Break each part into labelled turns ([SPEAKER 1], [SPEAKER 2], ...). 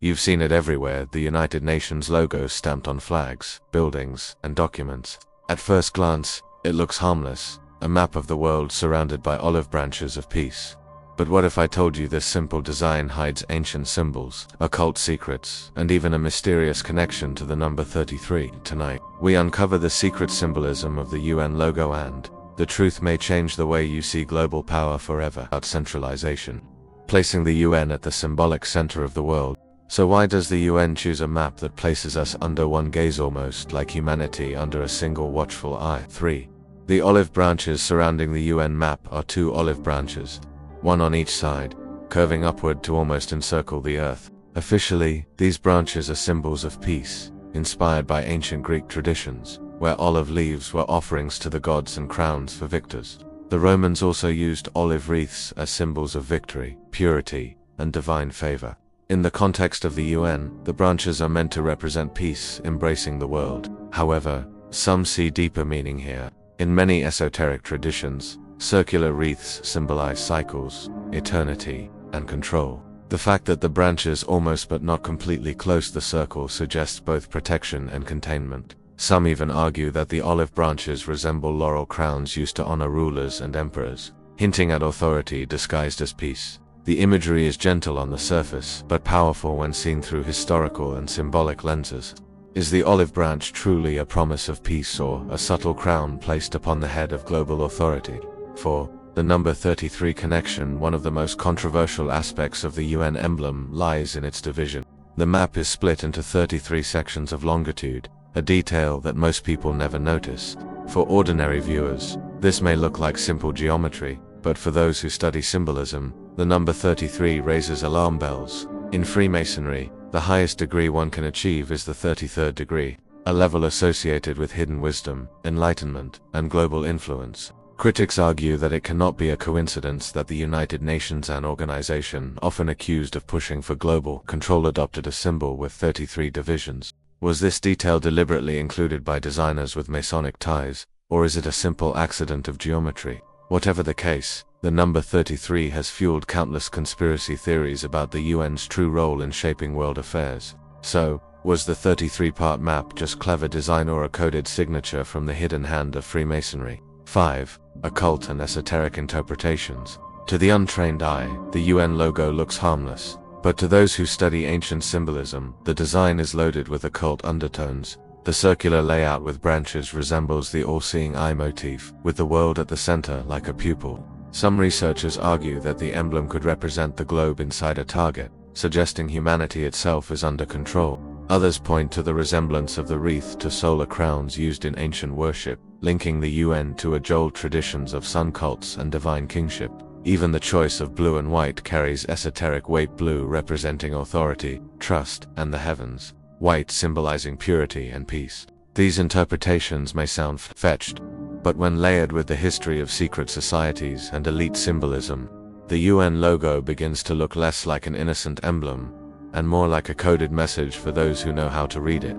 [SPEAKER 1] You've seen it everywhere, the United Nations logo stamped on flags, buildings, and documents. At first glance, it looks harmless, a map of the world surrounded by olive branches of peace. But what if I told you this simple design hides ancient symbols, occult secrets, and even a mysterious connection to the number 33? Tonight, we uncover the secret symbolism of the UN logo, and the truth may change the way you see global power forever. About centralization, placing the UN at the symbolic center of the world. So why does the UN choose a map that places us under one gaze, almost like humanity under a single watchful eye? 3. The olive branches surrounding the UN map are 2 olive branches, one on each side, curving upward to almost encircle the earth. Officially, these branches are symbols of peace, inspired by ancient Greek traditions, where olive leaves were offerings to the gods and crowns for victors. The Romans also used olive wreaths as symbols of victory, purity, and divine favor. In the context of the UN, the branches are meant to represent peace, embracing the world. However, some see deeper meaning here. In many esoteric traditions, circular wreaths symbolize cycles, eternity, and control. The fact that the branches almost but not completely close the circle suggests both protection and containment. Some even argue that the olive branches resemble laurel crowns used to honor rulers and emperors, hinting at authority disguised as peace. The imagery is gentle on the surface, but powerful when seen through historical and symbolic lenses. Is the olive branch truly a promise of peace, or a subtle crown placed upon the head of global authority? 4. The number 33 connection. One of the most controversial aspects of the UN emblem lies in its division. The map is split into 33 sections of longitude, a detail that most people never notice. For ordinary viewers, this may look like simple geometry, but for those who study symbolism, the number 33 raises alarm bells. In Freemasonry, the highest degree one can achieve is the 33rd degree, a level associated with hidden wisdom, enlightenment, and global influence. Critics argue that it cannot be a coincidence that the United Nations, an organization often accused of pushing for global control, adopted a symbol with 33 divisions. Was this detail deliberately included by designers with Masonic ties, or is it a simple accident of geometry? Whatever the case, the number 33 has fueled countless conspiracy theories about the UN's true role in shaping world affairs. So, was the 33-part map just clever design or a coded signature from the hidden hand of Freemasonry? 5. Occult and esoteric interpretations. To the untrained eye, the UN logo looks harmless. But to those who study ancient symbolism, the design is loaded with occult undertones. The circular layout with branches resembles the all-seeing eye motif, with the world at the center like a pupil. Some researchers argue that the emblem could represent the globe inside a target, suggesting humanity itself is under control. Others point to the resemblance of the wreath to solar crowns used in ancient worship, linking the UN to age-old traditions of sun cults and divine kingship. Even the choice of blue and white carries esoteric weight, blue representing authority, trust, and the heavens, white symbolizing purity and peace. These interpretations may sound fetched, but when layered with the history of secret societies and elite symbolism, the UN logo begins to look less like an innocent emblem, and more like a coded message for those who know how to read it.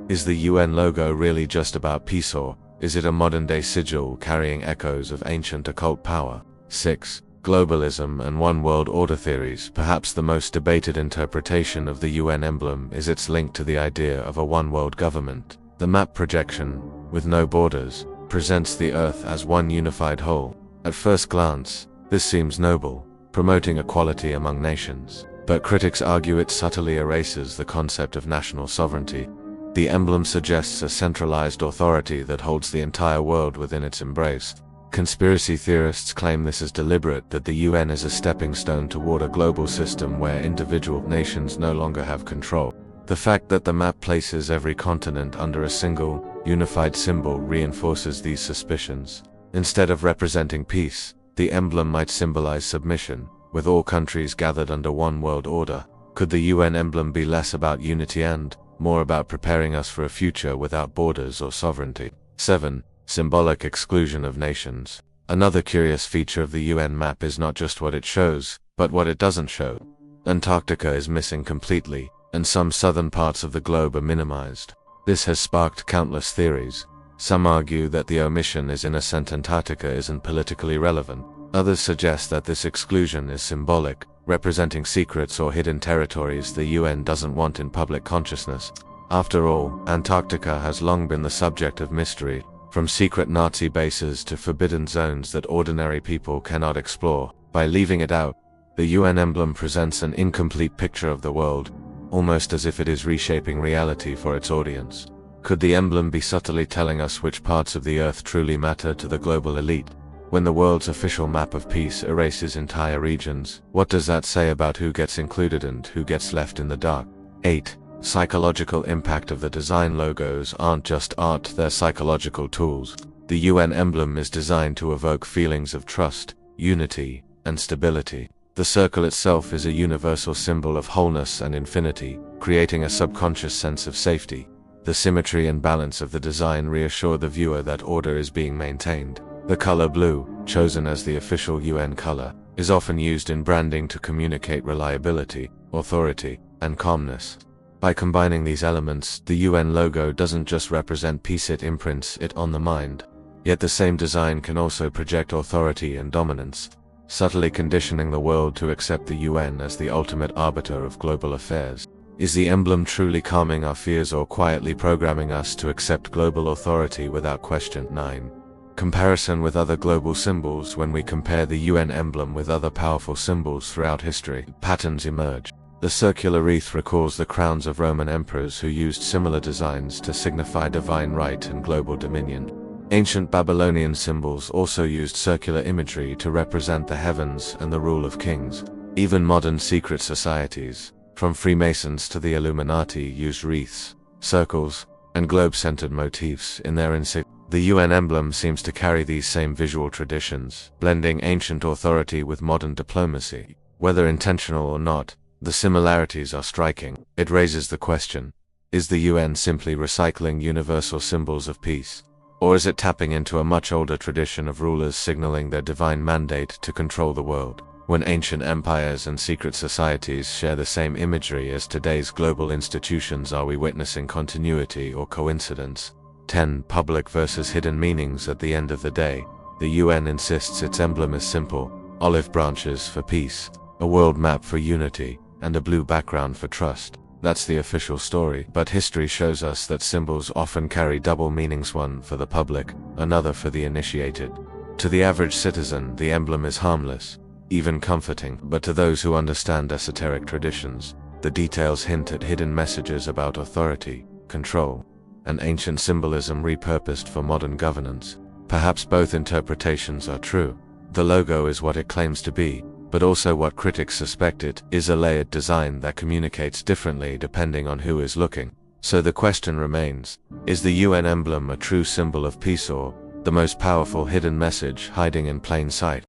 [SPEAKER 1] Is the UN logo really just about peace, or is it a modern-day sigil carrying echoes of ancient occult power? 6. Globalism and one world order theories. Perhaps the most debated interpretation of the UN emblem is its link to the idea of a one-world government. The map projection, with no borders, presents the Earth as one unified whole. At first glance, this seems noble, promoting equality among nations. But critics argue it subtly erases the concept of national sovereignty. The emblem suggests a centralized authority that holds the entire world within its embrace. Conspiracy theorists claim this is deliberate, that the UN is a stepping stone toward a global system where individual nations no longer have control. The fact that the map places every continent under a single, unified symbol reinforces these suspicions. Instead of representing peace, the emblem might symbolize submission, with all countries gathered under one world order. Could the UN emblem be less about unity and more about preparing us for a future without borders or sovereignty? 7. Symbolic exclusion of nations. Another curious feature of the UN map is not just what it shows, but what it doesn't show. Antarctica is missing completely, and some southern parts of the globe are minimized. This has sparked countless theories. Some argue that the omission is innocent, Antarctica isn't politically relevant. Others suggest that this exclusion is symbolic, representing secrets or hidden territories the UN doesn't want in public consciousness. After all, Antarctica has long been the subject of mystery, from secret Nazi bases to forbidden zones that ordinary people cannot explore. By leaving it out, the UN emblem presents an incomplete picture of the world, almost as if it is reshaping reality for its audience. Could the emblem be subtly telling us which parts of the Earth truly matter to the global elite? When the world's official map of peace erases entire regions, what does that say about who gets included and who gets left in the dark? 8. Psychological impact of the design. Logos aren't just art, they're psychological tools. The UN emblem is designed to evoke feelings of trust, unity, and stability. The circle itself is a universal symbol of wholeness and infinity, creating a subconscious sense of safety. The symmetry and balance of the design reassure the viewer that order is being maintained. The color blue, chosen as the official UN color, is often used in branding to communicate reliability, authority, and calmness. By combining these elements, the UN logo doesn't just represent peace, it imprints it on the mind. Yet the same design can also project authority and dominance, subtly conditioning the world to accept the UN as the ultimate arbiter of global affairs. Is the emblem truly calming our fears or quietly programming us to accept global authority without question? 9. Comparison with other global symbols. When we compare the UN emblem with other powerful symbols throughout history, patterns emerge. The circular wreath recalls the crowns of Roman emperors who used similar designs to signify divine right and global dominion. Ancient Babylonian symbols also used circular imagery to represent the heavens and the rule of kings. Even modern secret societies, from Freemasons to the Illuminati, use wreaths, circles, and globe-centered motifs in their insignia. The UN emblem seems to carry these same visual traditions, blending ancient authority with modern diplomacy. Whether intentional or not, the similarities are striking. It raises the question, is the UN simply recycling universal symbols of peace? Or is it tapping into a much older tradition of rulers signaling their divine mandate to control the world? When ancient empires and secret societies share the same imagery as today's global institutions, are we witnessing continuity or coincidence? 10. Public versus hidden meanings. At the end of the day, the UN insists its emblem is simple: olive branches for peace, a world map for unity, and a blue background for trust. That's the official story, but history shows us that symbols often carry double meanings, one for the public, another for the initiated. To the average citizen, the emblem is harmless, even comforting, but to those who understand esoteric traditions, the details hint at hidden messages about authority, control, and ancient symbolism repurposed for modern governance. Perhaps both interpretations are true. The logo is what it claims to be, but also what critics suspect it is: a layered design that communicates differently depending on who is looking. So the question remains, is the UN emblem a true symbol of peace or the most powerful hidden message hiding in plain sight?